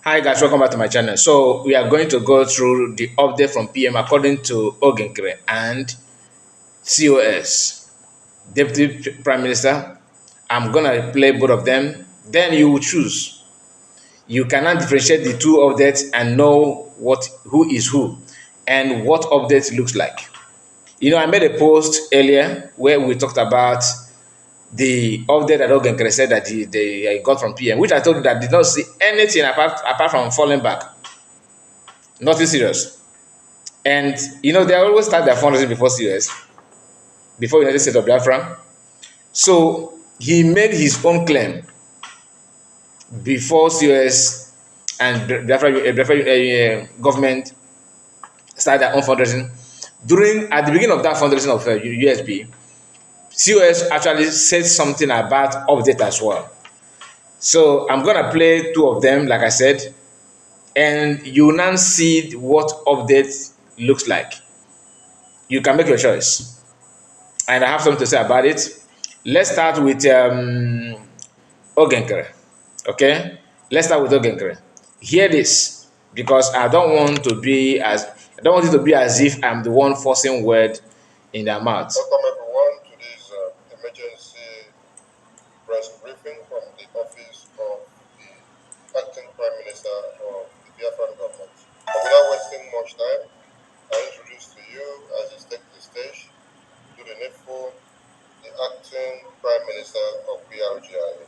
Hi guys, welcome back to my channel. So we are going to go through the update from PM according to Nkere and COS, Deputy Prime Minister. I'm gonna play both of them. Then you will choose. You cannot differentiate the two updates and know who is who and what update looks like. I made a post earlier where we talked about the update that Nkere said that they got from PM, which I told you that did not see anything apart from falling back. Nothing serious. And they always start their fundraising before COS, before United States of Biafra. So he made his own claim before COS and Biafra government started their own fundraising. At the beginning of that fundraising of USB, COS actually said something about update as well. So I'm gonna play two of them, like I said, and you now see what update looks like. You can make your choice. And I have something to say about it. Let's start with Nkere. Okay? Let's start with Nkere. Hear this, because I don't want it to be as if I'm the one forcing word in their mouth. Welcome everyone to this emergency press briefing from the office of the acting Prime Minister of the Biafran government. Without wasting much time, I introduce to you, as he takes the stage, to the needful, the acting Prime Minister of BRGI,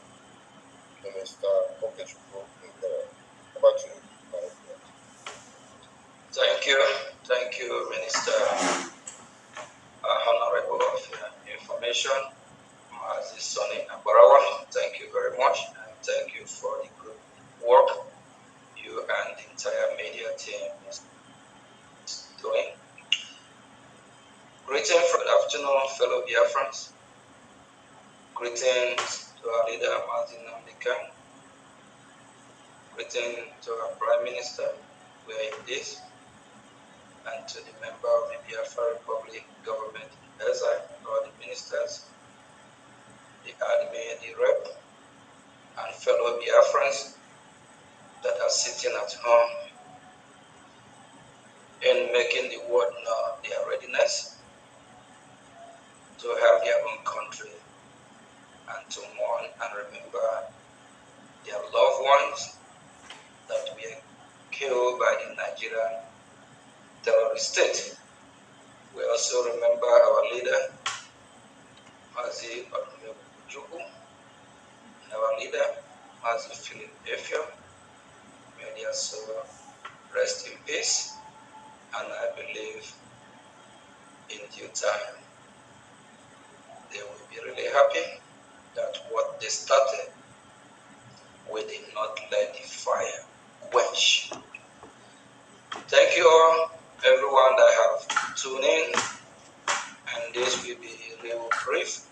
Minister Okechukwu Nkere. Over to you, my friend. Thank you, Minister. Honorable Information, Mazi Sonny Abarawa. Thank you very much, and thank you for the good work you and the entire media team is doing. Greetings, good afternoon, fellow Biafrans. Greetings to our leader, Mazi Namdekan. Greetings to our Prime Minister, where he is, and to the member of the Biafra Republic government in exile, all the ministers, the admin, the rep, and fellow Biafrans that are sitting at home in making the world know their readiness to have their own country and to mourn and remember their loved ones that were killed by the Nigerian terrorist state. We also remember our leader, Mazi Okujuku, and our leader, Mazi Philip Efio. May their soul rest in peace, and I believe in due time they will be really happy that what they started, we did not let the fire quench. Thank you all, everyone that have tuned in, and this will be real brief,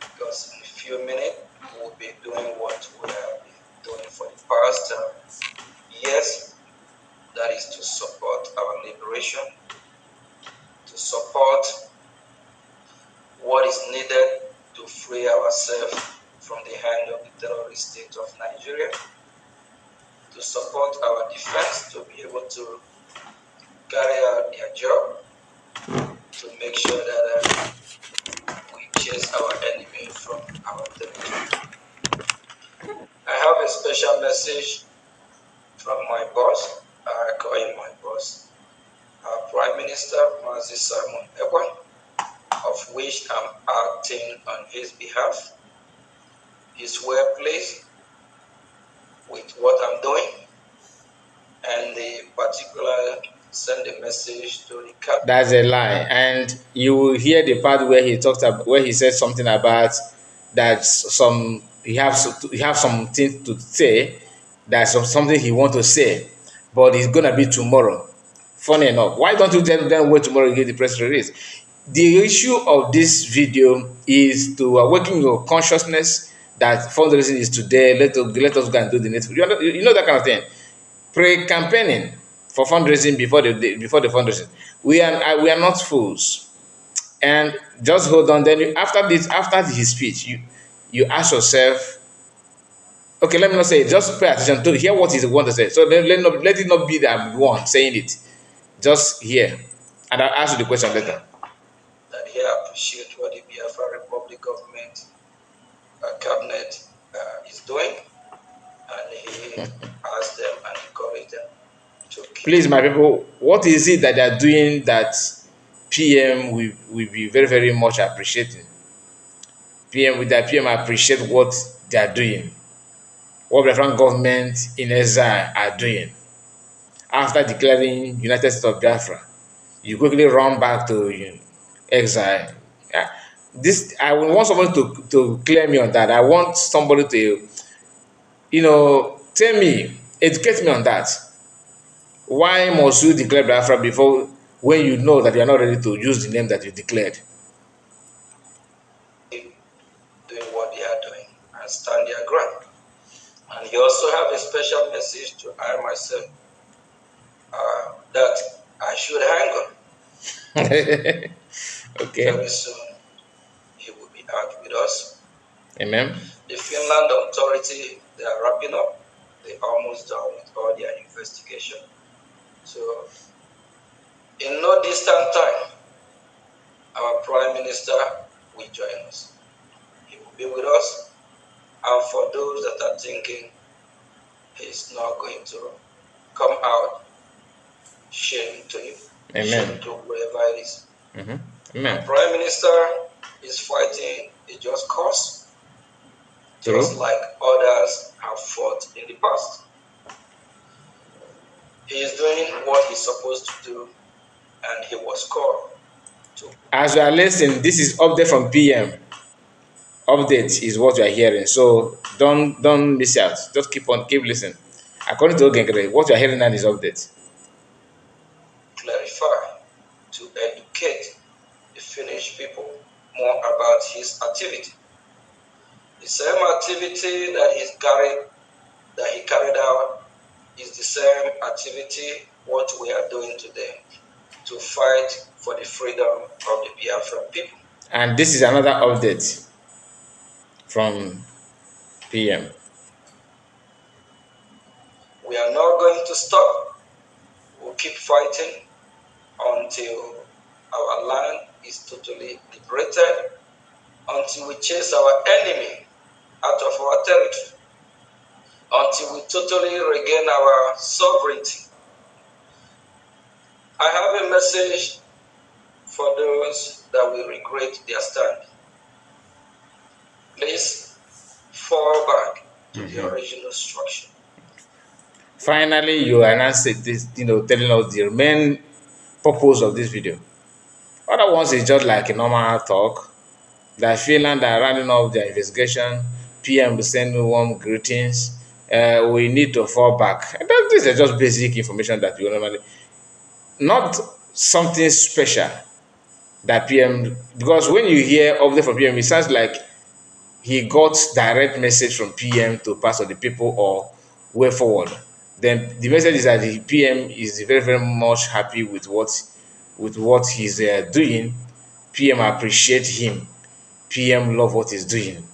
because in a few minutes we'll be doing what we have been doing for the past years, that is to support our liberation, to support what is needed to free ourselves from the hand of the terrorist state of Nigeria, to support our defense to be able to carry out their job, to make sure that we chase our enemy from our territory. I have a special message from my boss. I call him my boss, our Prime Minister, Mazi Simon Ekpa, of which I'm acting on his behalf. He's well pleased with what I'm doing, and the particular send a message to the cabinet. That's a lie. And you will hear the part where he said something about that he have something to say, that's something he want to say, but it's gonna be tomorrow. Funny enough, why don't you then wait tomorrow to get the press release? The issue of this video is to awaken your consciousness that fundraising is today. Let us go and do the needful. You know that kind of thing. Pre-campaigning for fundraising before the fundraising. We are not fools. And just hold on. Then after his speech, you ask yourself, Okay, let me not say it. Just pay attention to hear what he want to say. So let it not be that I'm the one saying it. Just hear. And I'll ask you the question later. That he appreciate what the Biafra Republic government cabinet is doing, and he asked them and encouraged them to keep. Please, my people, what is it that they are doing that PM will be very, very much appreciating? PM with that PM appreciate what they are doing, what the African government in exile are doing. After declaring United States of Biafra, you quickly run back to exile. Yeah. This I would want somebody to clear me on that. I want somebody to, tell me, educate me on that. Why must you declare Biafra before when you know that you are not ready to use the name that you declared? Doing what they are doing and stand their ground. And he also have a special message to I myself that I should hang on. Okay. Very soon he will be out with us. Amen. The Finland authority, they are wrapping up. They're almost done with all their investigation. So in no distant time, our Prime Minister will join us. He will be with us. And for those that are thinking he's not going to come out, shame to you. Amen. Shame to whoever it is. Mm-hmm. Amen. Our Prime Minister is fighting a just cause, just like others have fought in the past. He is doing what he's supposed to do, and he was called to. As you are listening, this is update from PM. Update is what you are hearing, so don't miss out. Just keep listening. According to Nkere, what you are hearing now is update. Clarify, to educate the Finnish people more about his activity. The same activity that he carried out is the same activity what we are doing today, to fight for the freedom of the Biafran people. And this is another update from PM. We are not going to stop. We'll keep fighting until our land is totally liberated, until we chase our enemy out of our territory, until we totally regain our sovereignty. I have a message for those that will regret their stand. Please fall back to the original structure. Finally, you announced this, telling us the main purpose of this video. Other ones is just like a normal talk. That Finland are running off their investigation. PM will send warm greetings. We need to fall back. And these are just basic information that you normally, not something special that PM, because when you hear update from PM, it sounds like he got direct message from PM to pass on the people or way forward. Then the message is that the PM is very, very much happy with what he's doing. PM appreciate him. PM love what he's doing.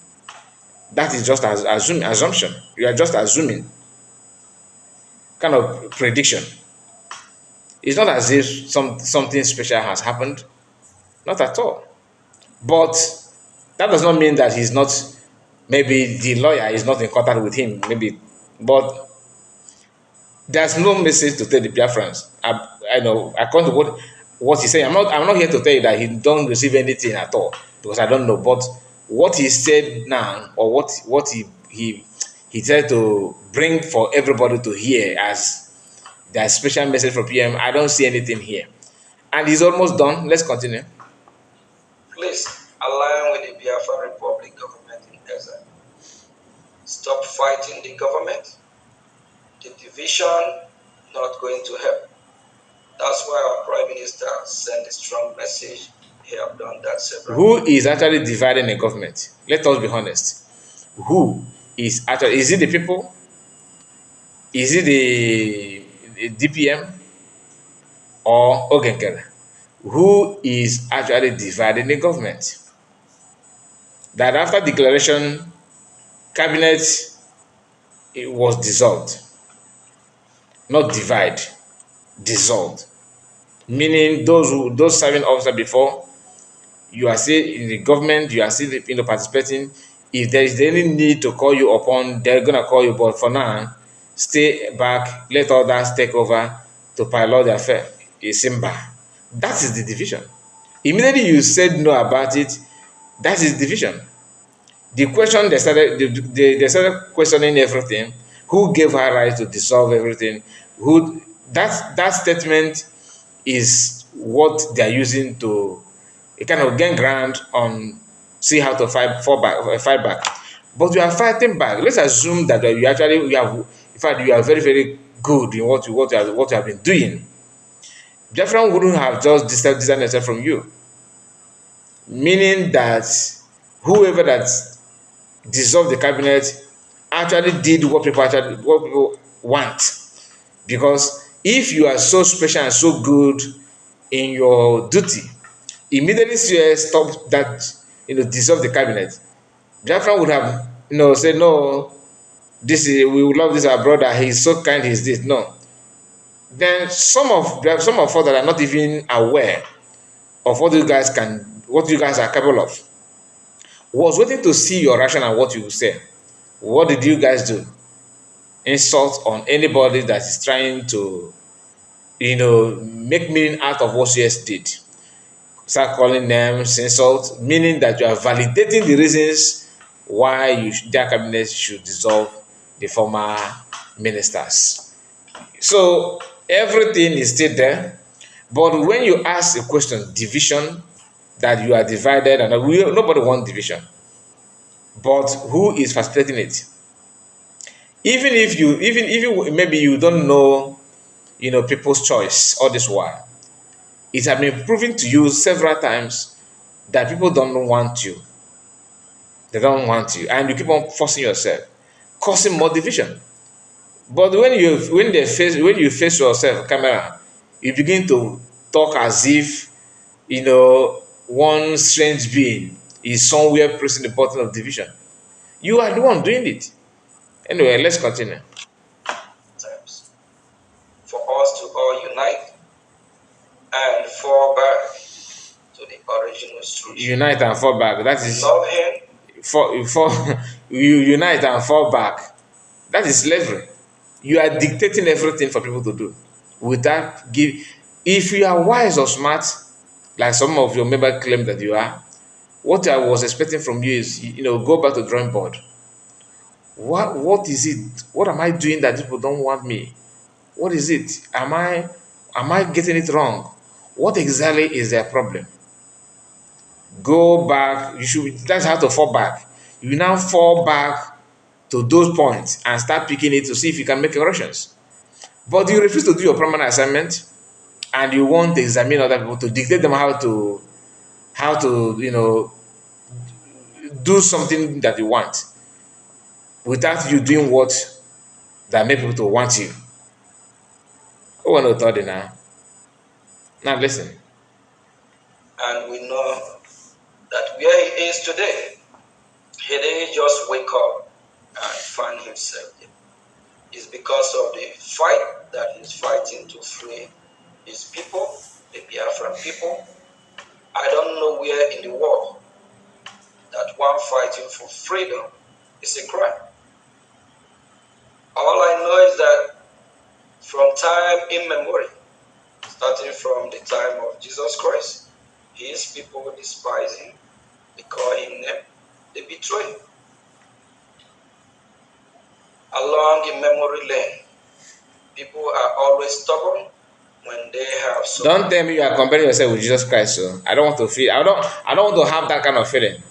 That is just as assumption. You are just assuming kind of prediction. It's not as if something special has happened. Not at all. But that does not mean that he's not, maybe the lawyer is not in contact with him, maybe, but there's no message to tell the Biafrans. I know, according to what he's saying, I'm not here to tell you that he don't receive anything at all, because I don't know. But what he said now, or what he tried to bring for everybody to hear as that special message from PM, I don't see anything here. And he's almost done. Let's continue. Please align with the Biafra Republic government in exile. Stop fighting the government. The division not going to help. That's why our Prime Minister sent a strong message. He have done that several times. Who is actually dividing the government? Let us be honest. Who is actually, is it the people? Is it the DPM or Nkere? Who is actually dividing the government? That after declaration, cabinet it was dissolved, not divide, dissolved. Meaning those serving officer before, you are still in the government, you are still participating. If there is any need to call you upon, they're gonna call you. But for now, stay back, let others take over to pilot the affair. It's simba. That is the division. Immediately you said no about it, that is division. The question they started questioning everything. Who gave her right to dissolve everything? Who that statement is what they are using to kind of gain ground on see how to fight back. But you are fighting back. Let's assume that you have in fact you are very very good in what you have been doing. Biafran wouldn't have just distanced themselves from you, meaning that whoever that dissolved the cabinet actually did what people want. Because if you are so special and so good in your duty, immediately CS stopped that, dissolve the cabinet. Biafra would have, said no. This is we would love this our brother. He's so kind. He's this. No. Then some of us that are not even aware of what you guys are capable of, was waiting to see your reaction and what you will say. What did you guys do? Insult on anybody that is trying to, make meaning out of what CS did. Start calling names, insult, meaning that you are validating the reasons why their cabinet should dissolve the former ministers. So everything is still there. But when you ask a question, division, that you are divided, and nobody wants division. But who is facilitating it? Even if maybe you don't know, people's choice all this while, it has been proven to you several times that people don't want you. They don't want you, and you keep on forcing yourself, causing more division. But when you face yourself camera, you begin to talk as if, one strange being is somewhere pressing the button of division. You are the one doing it. Anyway, let's continue. Times for us to all unite and fall back to the original structure. Unite and fall back. That is Love him. for you unite and fall back. That is slavery. You are dictating everything for people to do without give. If you are wise or smart, like some of your members claim that you are, what I was expecting from you is, go back to drawing board. What is it? What am I doing that people don't want me? What is it? Am I getting it wrong? What exactly is their problem? Go back. That's how to fall back. You now fall back to those points and start picking it to see if you can make corrections. But you refuse to do your permanent assignment, and you want to examine other people to dictate them how to do something that you want without you doing what that make people to want you. Oh, no, thought now. Now listen. And we know that where he is today, he didn't just wake up and find himself there. It's because of the fight that he's fighting to free his people, the Biafran people. I don't know where in the world that one fighting for freedom is a crime. All I know is that from time immemorial, starting from the time of Jesus Christ, his people despise him, they call him name, they betray him. Along in memory lane, people are always stubborn when they have so. Don't tell me you are comparing yourself with Jesus Christ. So I don't want to feel. I don't want to have that kind of feeling.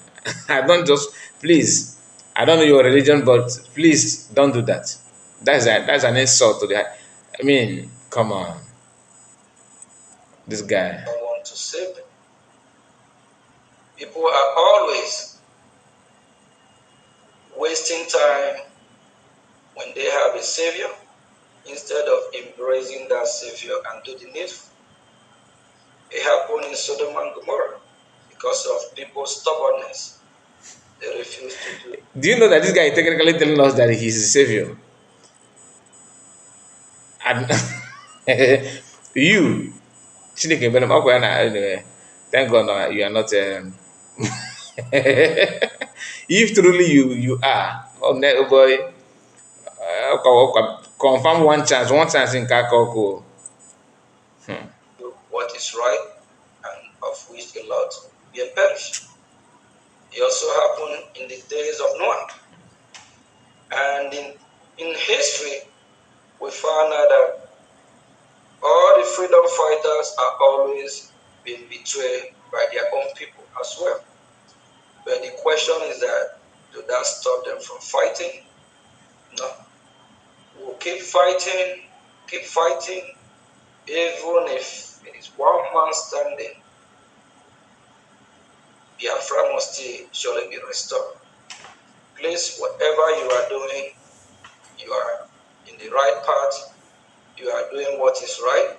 I don't just please. I don't know your religion, but please don't do that. That's an insult to the. I mean, come on, this guy. I want to save them. People are always wasting time when they have a savior instead of embracing that savior and do the needful. It happened in Sodom and Gomorrah because of people's stubbornness. They refuse to do it. Do you know that this guy is technically telling us that he's a savior? And you, Chineke Benham, anyway, thank God no, you are not. If truly you are, oh, boy, confirm one chance in Kakoko. Do what is right, and of which a lot will perish. It also happened in the days of Noah. And in history, we found out that all the freedom fighters are always being betrayed by their own people as well. But the question is that, do that stop them from fighting? No. We'll keep fighting, even if it is one man standing. Biafra must still surely be restored. Please, whatever you are doing, you are in the right path, you are doing what is right.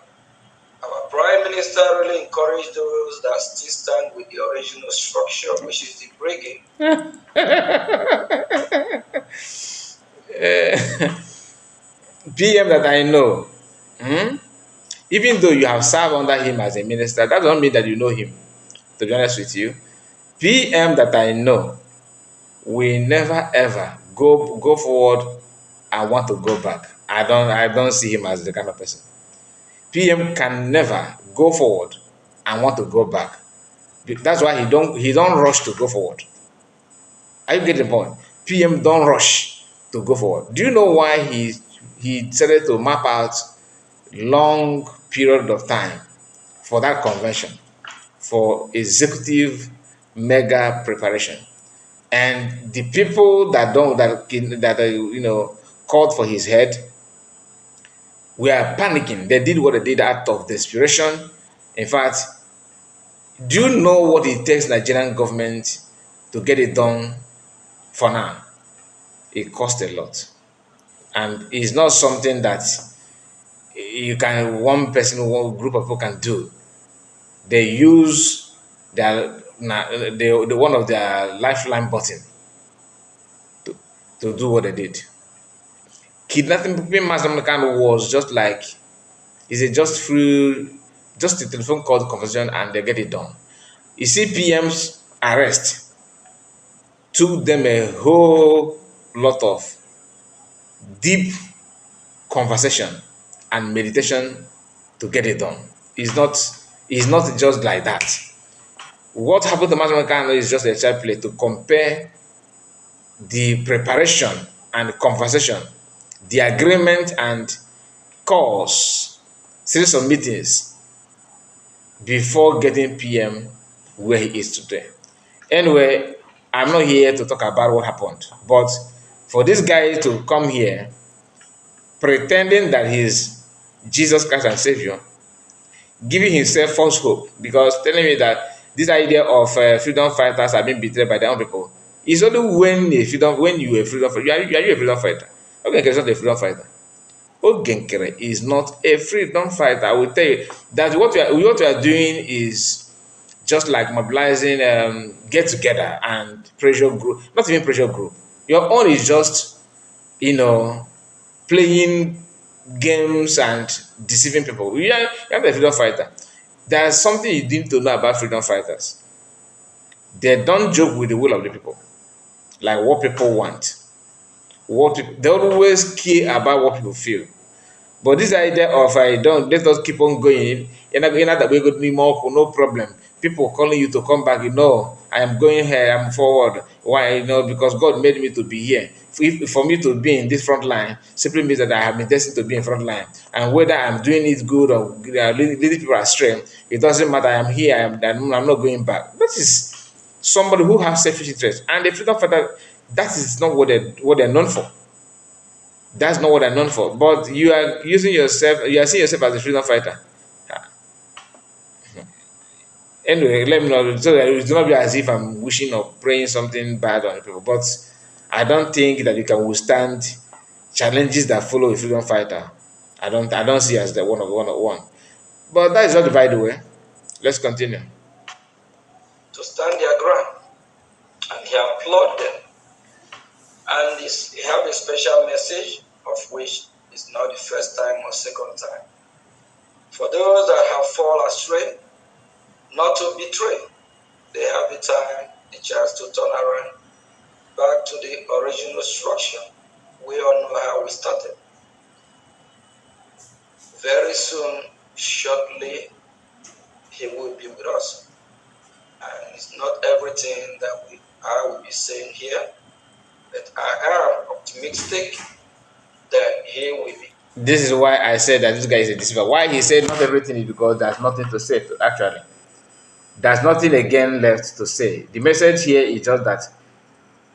Our Prime Minister really encouraged those that still stand with the original structure, which is the brigade. PM that I know, even though you have served under him as a minister, that doesn't mean that you know him. To be honest with you, PM that I know will never ever go forward and want to go back. I don't see him as the kind of person. PM can never go forward and want to go back. That's why he don't rush to go forward. Are you getting the point? PM don't rush to go forward. Do you know why he decided to map out long period of time for that convention, for executive mega preparation? And the people that don't that called for his head were panicking. They did what they did out of desperation. In fact, do you know what it takes Nigerian government to get it done for now? It costs a lot. And it's not something that you can one person, one group of people can do. They use the one of their lifeline button to, to do what they did. Kidnapping people mass kind was just like is it just through just a telephone call conversation and they get it done. You see, PM's arrest took them a whole lot of deep conversation and meditation to get it done. It's not just like that. What happened to Master is just a child play to compare the preparation and conversation, the agreement and calls, series of meetings before getting PM where he is today. Anyway, I'm not here to talk about what happened, but for this guy to come here pretending that he's Jesus Christ and Savior, giving himself false hope, because telling me that this idea of freedom fighters are being betrayed by their own people is only when you are a freedom fighter. You are a freedom fighter. Okay, is not a freedom fighter. Nkere is not a freedom fighter. I will tell you that what we are doing is just like mobilizing get together and pressure group, not even pressure group. Your own is just you know playing games and deceiving people. You are a freedom fighter. There's something you need to know about freedom fighters. They don't joke with the will of the people, like what people want. They always care about what people feel. But this idea of I don't let us keep on going, you're not that we're going to more, no problem. People calling you to come back, I am going here, I'm forward. Why? Because God made me to be here. For me to be in this front line simply means that I have been destined to be in front line. And whether I'm doing it good or leading people astray, it doesn't matter. I'm here, I'm not going back. That is somebody who has selfish interest. And the freedom fighter, that is not what they're known for. That's not what I'm known for. But you are seeing yourself as a freedom fighter. Anyway, let me know so that it will not be as if I'm wishing or praying something bad on people. But I don't think that you can withstand challenges that follow a freedom fighter. I don't see as the one. But that is not by the way. Let's continue. To stand their ground, and he applauded them. And he have a special message of which It's not the first time or second time. For those that have fallen astray, not to betray, they have the time, the chance to turn around back to the original structure. We all know how we started. Very soon, shortly, he will be with us. And it's not everything that I will be saying here, but I am optimistic that he will be. This is why I said that this guy is a deceiver. Why he said not everything is because there's nothing to say. Actually, there's nothing again left to say. The message here is just that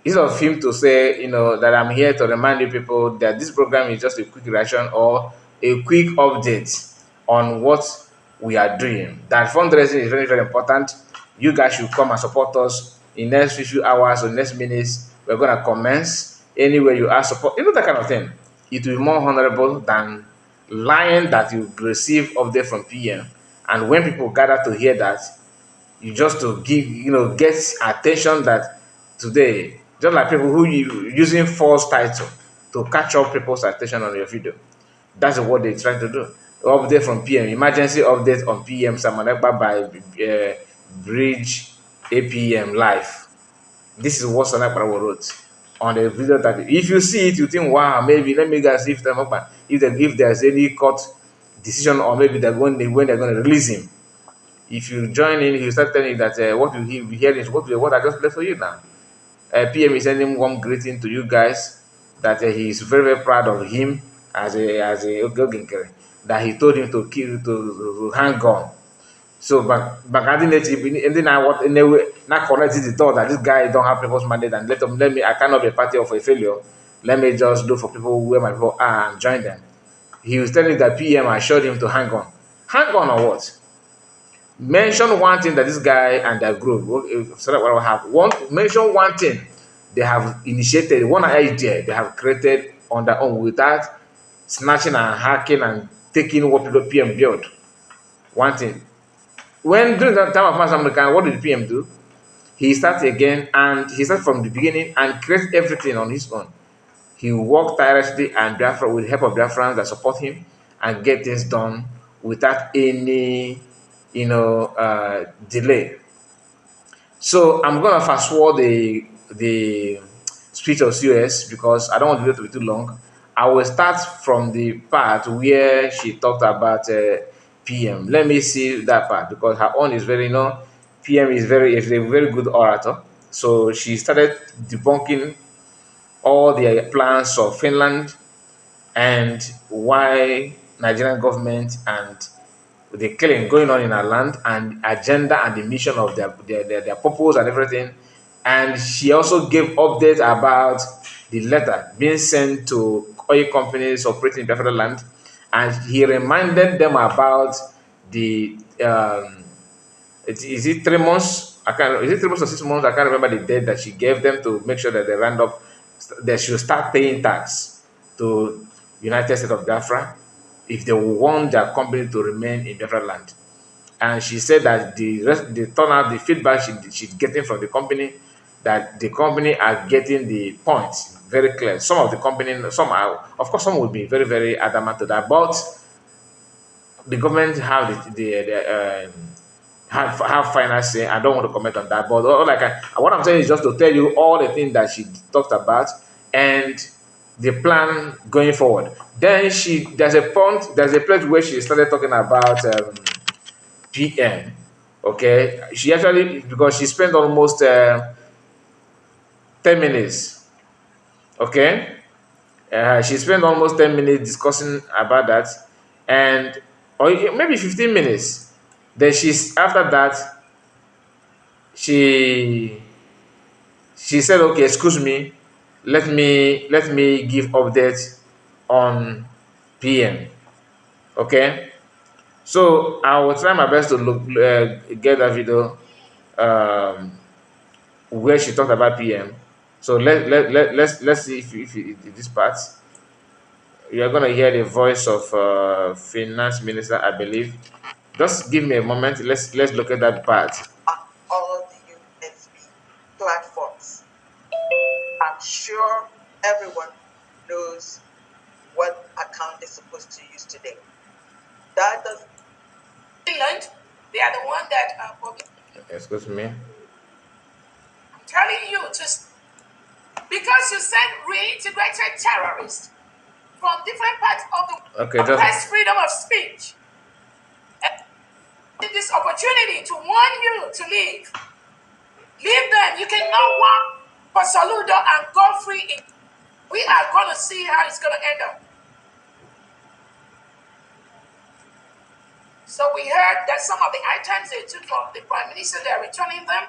instead of him to say, that I'm here to remind you people that this program is just a quick reaction or a quick update on what we are doing. That fundraising is very, very important. You guys should come and support us in next few hours or next minutes. We're gonna commence anywhere you are support. That kind of thing. It will be more honorable than lying that you receive update from PM. And when people gather to hear that, you just to give get attention that today, just like people who using false title to catch up people's attention on your video. That's what they try to do. Update from PM, emergency update on PM Samanekba by Bridge APM live. This is what Sanakba wrote on the video. That if you see it, you think, wow, maybe let me guys if them up, if there's any court decision, or maybe when they're going to release him. If you join in, he'll start telling you that what you be hearing is what I just played for you now. PM is sending warm greeting to you guys that he's very, very proud of him as a Nkere, that he told him to kill to hang on. So but I didn't and then I what anyway not connected the thought that this guy don't have people's mandate and let me I cannot be a party of a failure. Let me just look for people where my people are and join them. He was telling that PM assured him to hang on. Hang on or what? Mention one thing that this guy and their group so that what have one mention one thing they have initiated, one idea they have created on their own without snatching and hacking and taking what people PM build. One thing. When during that time of mass American, what did PM do? He started again and he started from the beginning and create everything on his own. He worked tirelessly and Biafra with the help of Biafrans that support him and get things done without any delay. So I'm gonna fast forward the speech of COS because I don't want the video to be too long. I will start from the part where she talked about PM. Let me see that part because her own is very PM is a very good orator. So she started debunking all the plans of Finland and why Nigerian government and the killing going on in our land and agenda and the mission of their purpose and everything. And she also gave updates about the letter being sent to oil companies operating in Biafra land. And he reminded them about the is it 3 months? I can't. Is it 3 months or 6 months? I can't remember the date that she gave them to make sure that they round up. They should start paying tax to United States of Biafra if they want their company to remain in Biafra land. And she said that the turnout, the feedback she's getting from the company, that the company are getting the points very clear. Some of the company, some are, of course, some will be very, very adamant to that, but the government have have final say. I don't want to comment on that, but what I'm saying is just to tell you all the things that she talked about and the plan going forward. Then there's a place where she started talking about PM. Okay, she actually because she spent almost 10 minutes. Okay, she spent almost 10 minutes discussing about that, and or maybe 15 minutes. Then she's after that she she said, "Okay, excuse me, let me give update on PM." Okay, so I will try my best to get that video um, where she talked about PM. So let's see if this part you are gonna hear the voice of finance minister, I believe. Just give me a moment. Let's look at that part. All the USB platforms. I'm sure everyone knows what account supposed to use today. That does Finland, they are the one that Excuse me. I'm telling you to because you send reintegrated terrorists from different parts of the Okay, just oppressed freedom of speech. And this opportunity to warn you to leave. Leave them. You cannot walk for Saludo and go free. We are going to see how it's going to end up. So we heard that some of the items they took from the prime minister, they're returning them.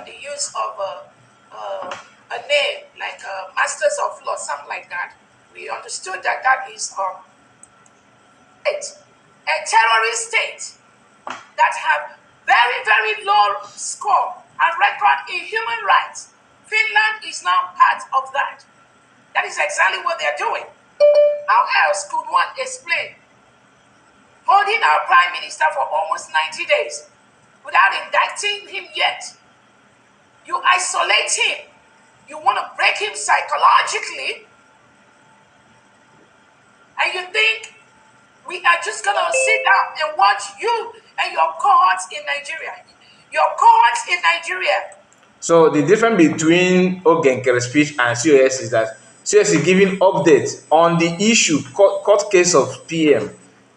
The use of a name like Masters of Law, something like that. We understood that that is a terrorist state that have very, very low score and record in human rights. Finland is now part of that. That is exactly what they're doing. How else could one explain holding our prime minister for almost 90 days without indicting him yet? You isolate him. You want to break him psychologically, and you think we are just going to sit down and watch you and your cohorts in Nigeria. Your cohorts in Nigeria. so the difference between Nkere's speech and COS is that COS is giving updates on the issue, court case of PM.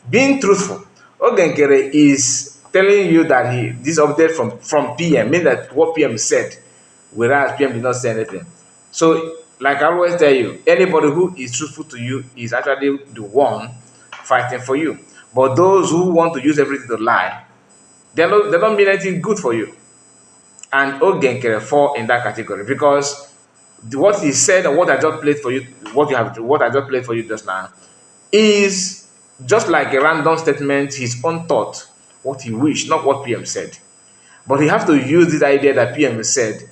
Being truthful, Nkere is telling you that this update from PM means that what PM said, whereas PM did not say anything. So, like I always tell you, anybody who is truthful to you is actually the one fighting for you. But those who want to use everything to lie, they don't mean anything good for you. And Nkere fall in that category because what he said and what I just played for you, what I just played for you just now, is just like a random statement, his own thought, what he wished, not what PM said. But he have to use this idea that PM said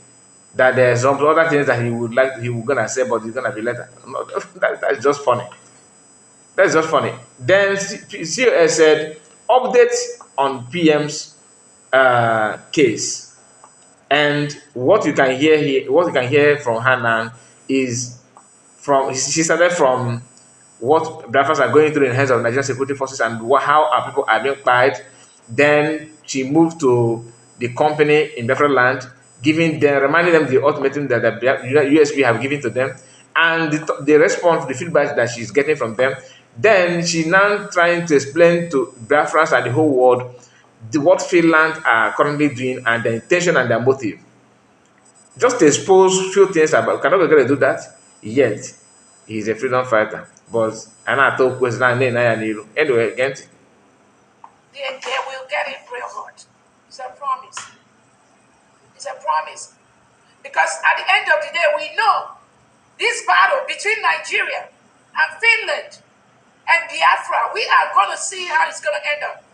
that there's some other things that he would gonna say, but he's gonna be later. No, that's just funny. That's just funny. Then COS said update on PM's case. And what you can hear here, what you can hear from Hanan is she started from what Biafrans are going through in the hands of Nigerian security forces and how our people are being quiet. Then she moved to the company in Biafra land, reminding them the ultimatum that the USB have given to them, and the response, the feedback that she's getting from them. Then she now trying to explain to Biafrans and the whole world what Finland are currently doing and their intention and their motive. Just to expose few things about cannot be going to do that yet. He's a freedom fighter. But I know I told question anyway, again. They will get it real hard. It's a promise. It's a promise. Because at the end of the day, we know this battle between Nigeria and Finland and Biafra, we are going to see how it's going to end up.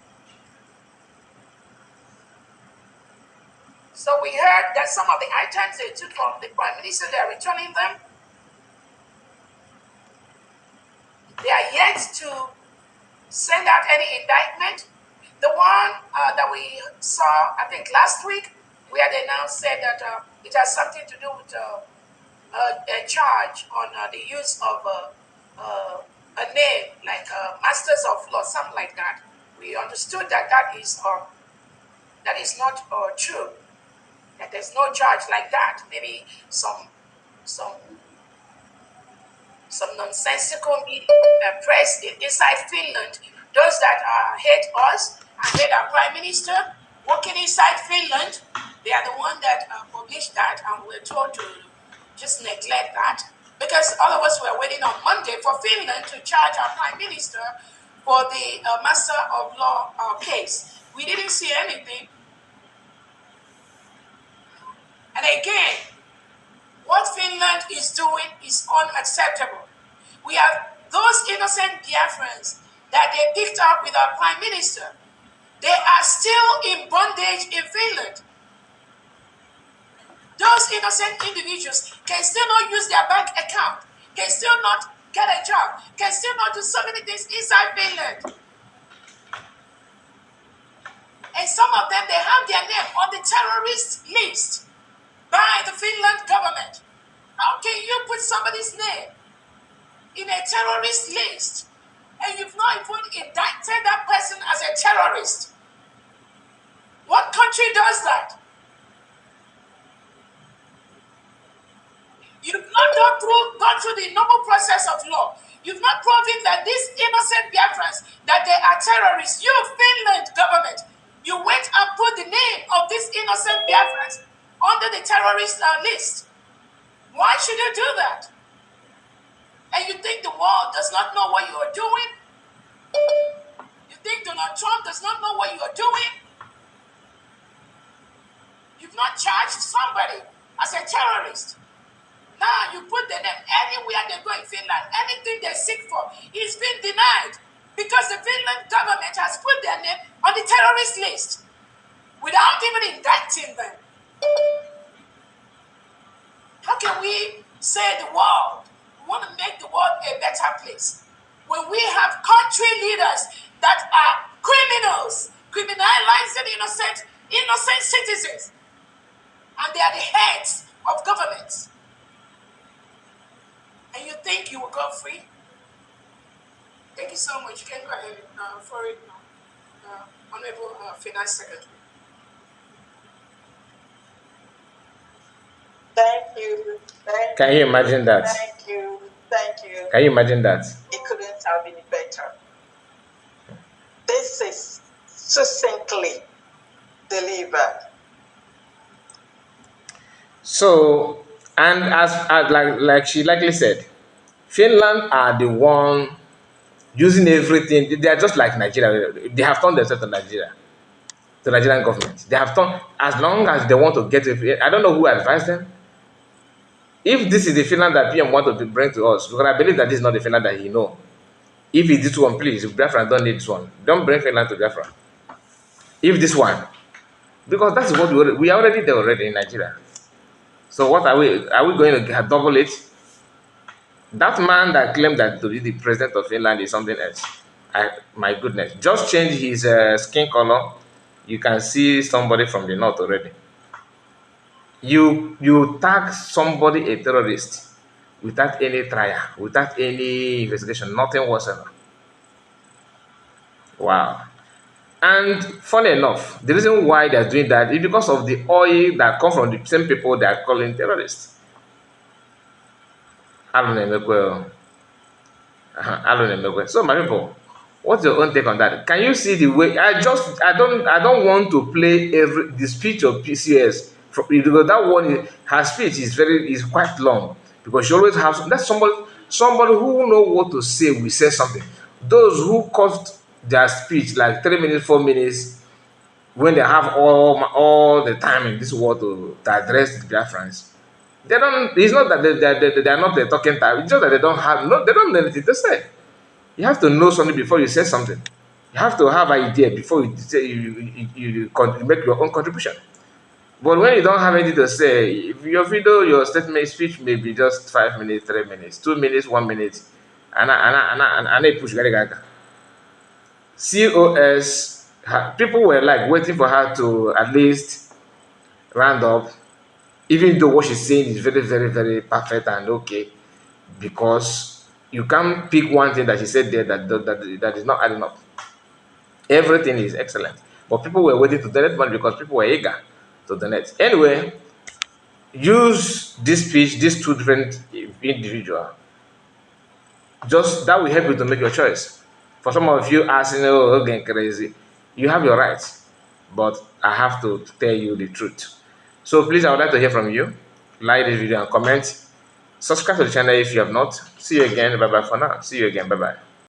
So we heard that some of the items they took from the prime minister, they're returning them. They are yet to send out any indictment. The one that we saw, I think last week, where they now said that it has something to do with a charge on the use of a name like Masters of Law, something like that. We understood that that is not true. That there's no charge like that. Maybe some nonsensical media press inside Finland, those that hate us and hate our prime minister, working inside Finland, they are the one that published that, and we're told to just neglect that because all of us were waiting on Monday for Finland to charge our prime minister for the Master of Law case. We didn't see anything. And again, what Finland is doing is unacceptable. We have those innocent Biafrans that they picked up with our prime minister. They are still in bondage in Finland. Those innocent individuals can still not use their bank account, can still not get a job, can still not do so many things inside Finland. And some of them, they have their name on the terrorist list by the Finland government. How can you put somebody's name in a terrorist list and you've not even indicted that person as a terrorist. What country does that? You've not gone through the normal process of law. You've not proven that these innocent Biafrans, that they are terrorists. You, Finland government, you went and put the name of these innocent Biafrans under the terrorist list. Why should you do that? And you think the world does not know what you are doing? You think Donald Trump does not know what you are doing? You've not charged somebody as a terrorist. Now you put the name anywhere they go in Finland, anything they seek for is being denied because the Finland government has put their name on the terrorist list without even indicting them. How can we say the world, we want to make the world a better place when we have country leaders that are criminals, criminalizing innocent citizens, and they are the heads of governments? And you think you will go free? Thank you so much. You can go ahead for it now. Honorable Finance Secretary. Thank you. Can you imagine that? Thank you. Thank you. Can you imagine that? It couldn't have been better. This is succinctly delivered. So, and as like she likely said, Finland are the one using everything. They are just like Nigeria. They have turned themselves to Nigeria, to Nigerian government. They have turned, as long as they want to get it. I don't know who advised them. If this is the Finland that PM want to bring to us, because I believe that this is not the Finland that he know. If it's this one, please, if Biafra don't need this one, don't bring Finland to Biafra. If this one, because that's what we are already there already in Nigeria. So what are we? Are we going to double it? That man that claimed that to be the president of Finland is something else. My goodness, just change his skin color. You can see somebody from the north already. You tag somebody a terrorist without any trial, without any investigation, nothing whatsoever. Wow. And funny enough, the reason why they're doing that is because of the oil that comes from the same people they are calling terrorists. So my people, what's your own take on that? Can you see the way I don't want to play the speech of PCS because that one her speech is quite long because she always has that's somebody who know what to say will say something. Those who cut their speech like 3 minutes, 4 minutes when they have all the time in this world to address the Biafrans. They don't. It's not that they are not the talking type. It's just that they don't know anything to say. You have to know something before you say something. You have to have an idea before you say you make your own contribution. But when you don't have anything to say, if your video, your statement, speech may be just 5 minutes, 3 minutes, 2 minutes, 1 minute, and I push gaga. COS, people were like waiting for her to at least round up, even though what she's saying is very, very, very perfect and okay, because you can't pick one thing that she said there that is not adding up. Everything is excellent, but people were waiting to donate money because people were eager to donate. Anyway, use this speech, these two different individuals. Just that will help you to make your choice. For some of you asking, oh, again, crazy, you have your rights, but I have to tell you the truth. So please, I would like to hear from you. Like this video and comment. Subscribe to the channel if you have not. See you again. Bye bye for now. See you again. Bye bye.